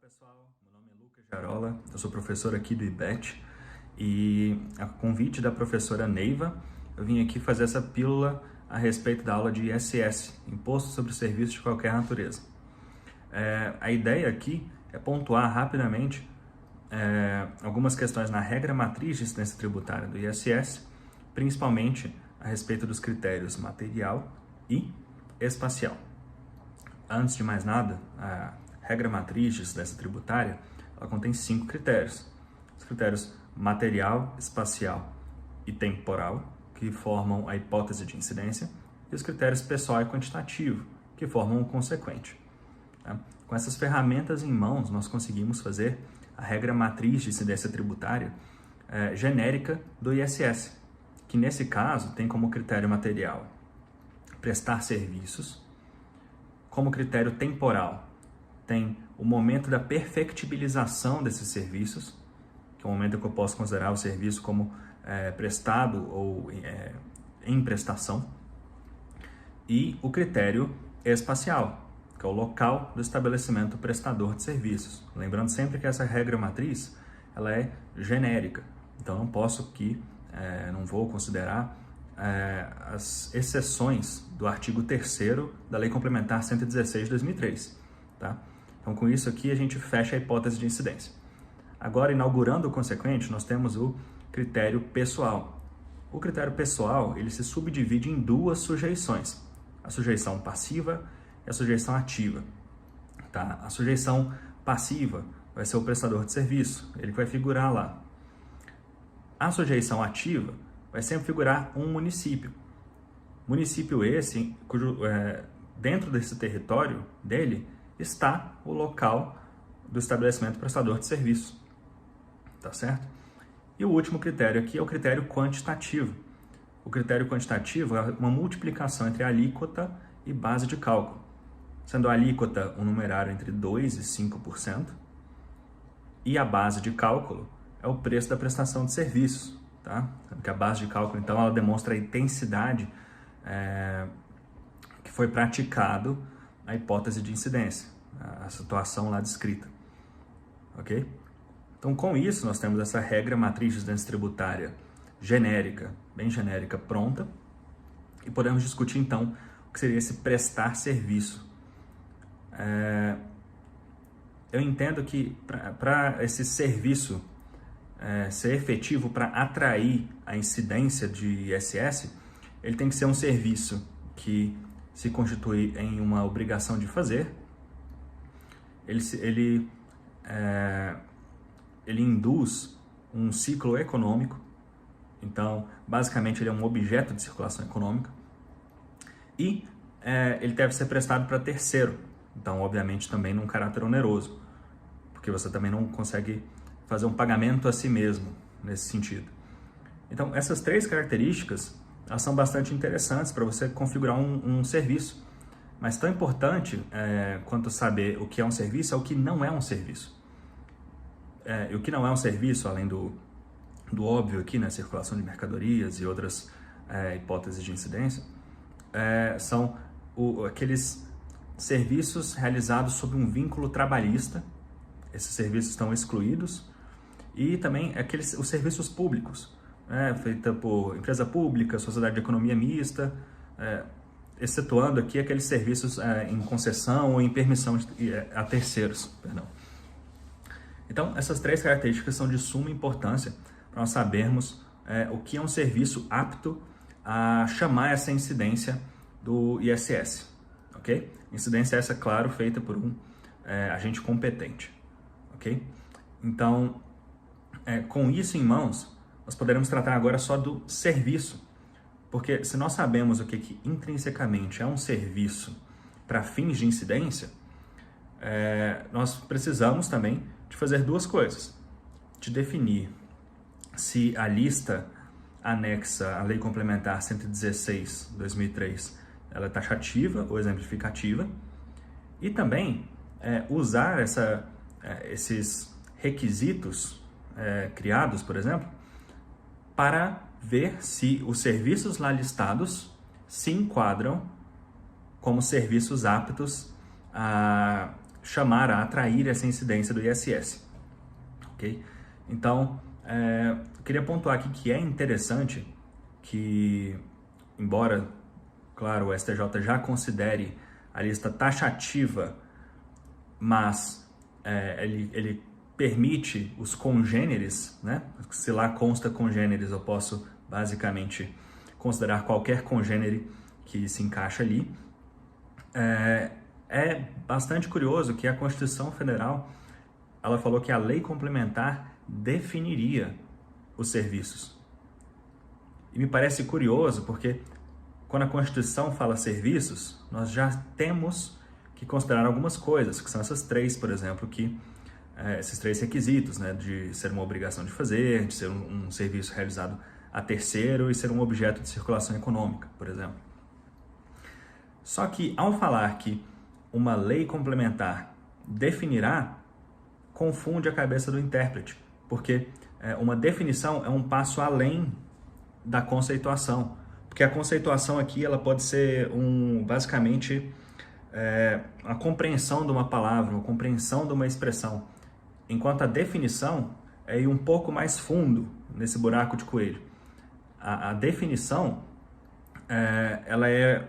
pessoal, meu nome é Lucas Jarola, eu sou professor aqui do IBET e a convite da professora Neiva, eu vim aqui fazer essa pílula a respeito da aula de ISS, Imposto sobre Serviços de Qualquer Natureza. A ideia aqui é pontuar rapidamente algumas questões na regra matriz de incidência tributária do ISS, principalmente a respeito dos critérios material e espacial. Antes de mais nada, a regra matriz de incidência tributária, ela contém 5 critérios. Os critérios material, espacial e temporal, que formam a hipótese de incidência, e os critérios pessoal e quantitativo, que formam o consequente. Tá? Com essas ferramentas em mãos, nós conseguimos fazer a regra matriz de incidência tributária genérica do ISS, que nesse caso tem como critério material prestar serviços, como critério temporal tem o momento da perfectibilização desses serviços, que é o momento em que eu posso considerar o serviço como prestado ou em prestação, e o critério espacial, que é o local do estabelecimento prestador de serviços. Lembrando sempre que essa regra matriz ela é genérica, então não posso aqui, não vou considerar as exceções do artigo 3º da Lei Complementar 116 de 2003. Tá? Então, com isso aqui, a gente fecha a hipótese de incidência. Agora, inaugurando o consequente, nós temos o critério pessoal. O critério pessoal, ele se subdivide em duas sujeições, a sujeição passiva e a sujeição ativa. Tá? A sujeição passiva vai ser o prestador de serviço, ele vai figurar lá. A sujeição ativa vai sempre figurar um município. Município esse, cujo dentro desse território dele está o local do estabelecimento prestador de serviço. Tá certo? E o último critério aqui é o critério quantitativo. O critério quantitativo é uma multiplicação entre a alíquota e base de cálculo, sendo a alíquota um numerário entre 2% e 5%, e a base de cálculo é o preço da prestação de serviços. Tá? Sendo que a base de cálculo, então, ela demonstra a intensidade que foi praticado a hipótese de incidência, a situação lá descrita. Ok? Então, com isso, nós temos essa regra matriz de incidência tributária genérica, bem genérica, pronta, e podemos discutir, então, o que seria esse prestar serviço. Eu entendo que para esse serviço ser efetivo, para atrair a incidência de ISS, ele tem que ser um serviço que se constitui em uma obrigação de fazer, ele induz um ciclo econômico, então, basicamente, ele é um objeto de circulação econômica, e ele deve ser prestado para terceiro, então, obviamente, também num caráter oneroso, porque você também não consegue fazer um pagamento a si mesmo nesse sentido. Então, essas 3 características, elas são bastante interessantes para você configurar um serviço, mas tão importante quanto saber o que é um serviço é o que não é um serviço. E o que não é um serviço, além do óbvio aqui, né, circulação de mercadorias e outras hipóteses de incidência, são aqueles serviços realizados sob um vínculo trabalhista. Esses serviços estão excluídos, e também os serviços públicos, feita por empresa pública, sociedade de economia mista, excetuando aqui aqueles serviços em concessão ou em permissão a terceiros. Perdão. Então, essas 3 características são de suma importância para nós sabermos o que é um serviço apto a chamar essa incidência do ISS. Ok? Incidência essa, claro, feita por um agente competente. Ok? Então, com isso em mãos, nós poderemos tratar agora só do serviço, porque se nós sabemos o que intrinsecamente é um serviço para fins de incidência, nós precisamos também de fazer 2 coisas: de definir se a lista anexa à Lei Complementar 116 de 2003 ela é taxativa ou exemplificativa, e também usar esses requisitos criados, por exemplo, para ver se os serviços lá listados se enquadram como serviços aptos a chamar a atrair essa incidência do ISS. Ok? Então, eu queria pontuar aqui que é interessante que, embora, claro, o STJ já considere a lista taxativa, mas ele permite os congêneres, né? Se lá consta congêneres, eu posso basicamente considerar qualquer congênere que se encaixa ali. É bastante curioso que a Constituição Federal, ela falou que a lei complementar definiria os serviços. E me parece curioso porque quando a Constituição fala serviços, nós já temos que considerar algumas coisas, que são essas três, por exemplo, esses três requisitos, né, de ser uma obrigação de fazer, de ser um serviço realizado a terceiro e ser um objeto de circulação econômica, por exemplo. Só que ao falar que uma lei complementar definirá, confunde a cabeça do intérprete, porque uma definição é um passo além da conceituação, porque a conceituação aqui ela pode ser basicamente a compreensão de uma palavra, uma compreensão de uma expressão, enquanto a definição é ir um pouco mais fundo nesse buraco de coelho. A definição ela é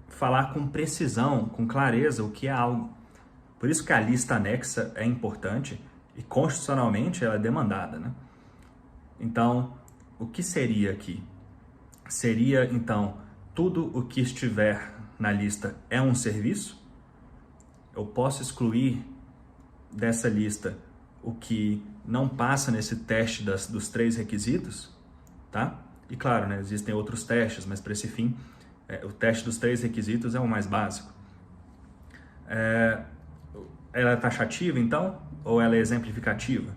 falar com precisão, com clareza o que é algo. Por isso que a lista anexa é importante e constitucionalmente ela é demandada, né? Então, o que seria aqui? Seria, então, tudo o que estiver na lista é um serviço? Eu posso excluir dessa lista o que não passa nesse teste dos três requisitos, tá? E claro, né, existem outros testes, mas para esse fim, o teste dos três requisitos é o mais básico. Ela é taxativa, então, ou ela é exemplificativa?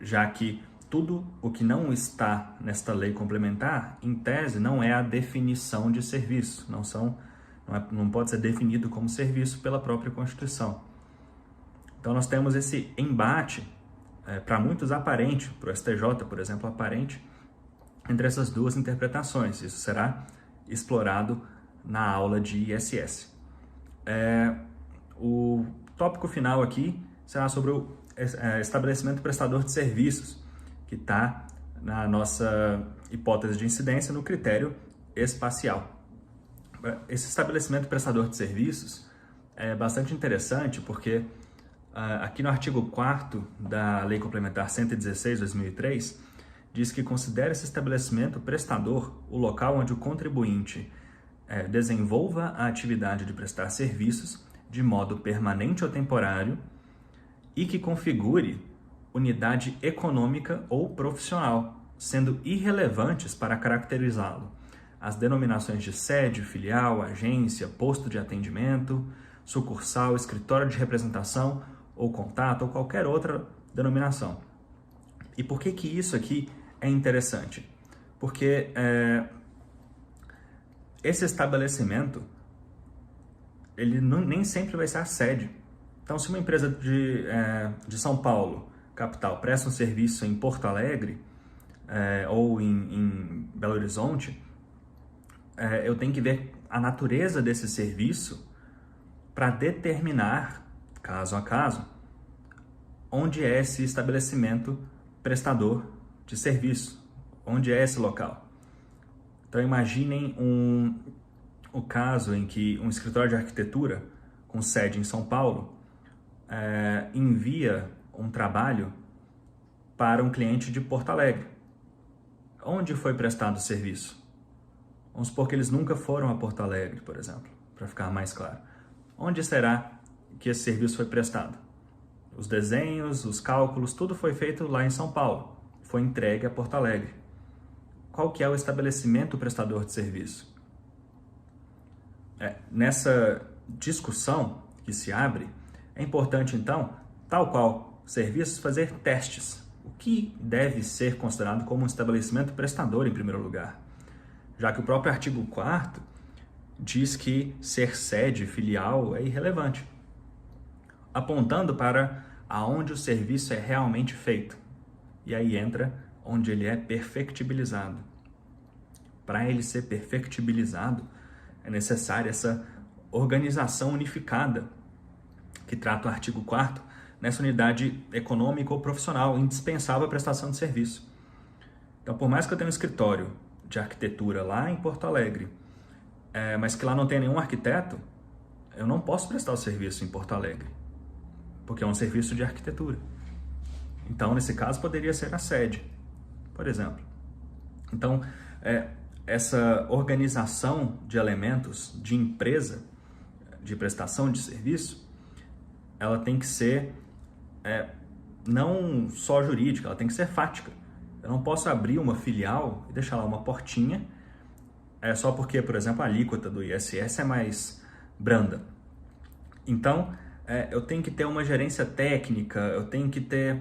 Já que tudo o que não está nesta lei complementar, em tese, não é a definição de serviço, não pode ser definido como serviço pela própria Constituição. Então nós temos esse embate, para muitos aparente, para o STJ, por exemplo, aparente, entre essas duas interpretações. Isso será explorado na aula de ISS. O tópico final aqui será sobre o estabelecimento prestador de serviços, que está na nossa hipótese de incidência no critério espacial. Esse estabelecimento prestador de serviços é bastante interessante porque aqui no artigo 4º da Lei Complementar 116/2003 diz que considera esse estabelecimento prestador o local onde o contribuinte desenvolva a atividade de prestar serviços de modo permanente ou temporário e que configure unidade econômica ou profissional, sendo irrelevantes para caracterizá-lo as denominações de sede, filial, agência, posto de atendimento, sucursal, escritório de representação ou contato ou qualquer outra denominação. E por que isso aqui é interessante? Porque esse estabelecimento ele nem sempre vai ser a sede. Então, se uma empresa de São Paulo, capital, presta um serviço em Porto Alegre ou em Belo Horizonte, eu tenho que ver a natureza desse serviço para determinar, caso a caso, onde é esse estabelecimento prestador de serviço, onde é esse local. Então, imaginem o caso em que um escritório de arquitetura com sede em São Paulo envia um trabalho para um cliente de Porto Alegre. Onde foi prestado o serviço? Vamos supor que eles nunca foram a Porto Alegre, por exemplo, para ficar mais claro. Onde será que esse serviço foi prestado? Os desenhos, os cálculos, tudo foi feito lá em São Paulo. Foi entregue a Porto Alegre. Qual que é o estabelecimento prestador de serviço? Nessa discussão que se abre, é importante, então, tal qual serviços, fazer testes. O que deve ser considerado como um estabelecimento prestador, em primeiro lugar? Já que o próprio artigo 4º diz que ser sede, filial, é irrelevante, apontando para aonde o serviço é realmente feito. E aí entra onde ele é perfectibilizado. Para ele ser perfectibilizado, é necessária essa organização unificada que trata o artigo 4º, nessa unidade econômica ou profissional indispensável à prestação de serviço. Então, por mais que eu tenha um escritório de arquitetura lá em Porto Alegre, mas que lá não tenha nenhum arquiteto, eu não posso prestar o serviço em Porto Alegre, porque é um serviço de arquitetura. Então, nesse caso, poderia ser a sede, por exemplo. Então, essa organização de elementos de empresa, de prestação de serviço, ela tem que ser não só jurídica, ela tem que ser fática. Eu não posso abrir uma filial e deixar lá uma portinha só porque, por exemplo, a alíquota do ISS é mais branda. Então, eu tenho que ter uma gerência técnica, eu tenho que ter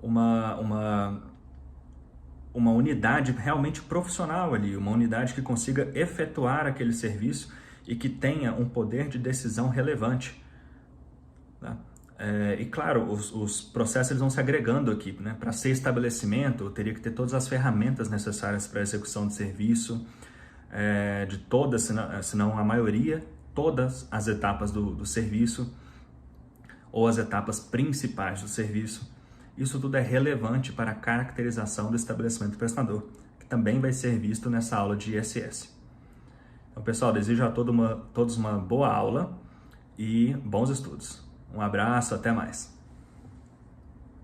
uma unidade realmente profissional ali, uma unidade que consiga efetuar aquele serviço e que tenha um poder de decisão relevante. Tá? E claro, os processos eles vão se agregando aqui, né? Para ser estabelecimento, eu teria que ter todas as ferramentas necessárias para a execução de serviço, de todas, se não a maioria, todas as etapas do serviço, ou as etapas principais do serviço. Isso tudo é relevante para a caracterização do estabelecimento prestador, que também vai ser visto nessa aula de ISS. Então, pessoal, desejo a todos uma boa aula e bons estudos. Um abraço, até mais.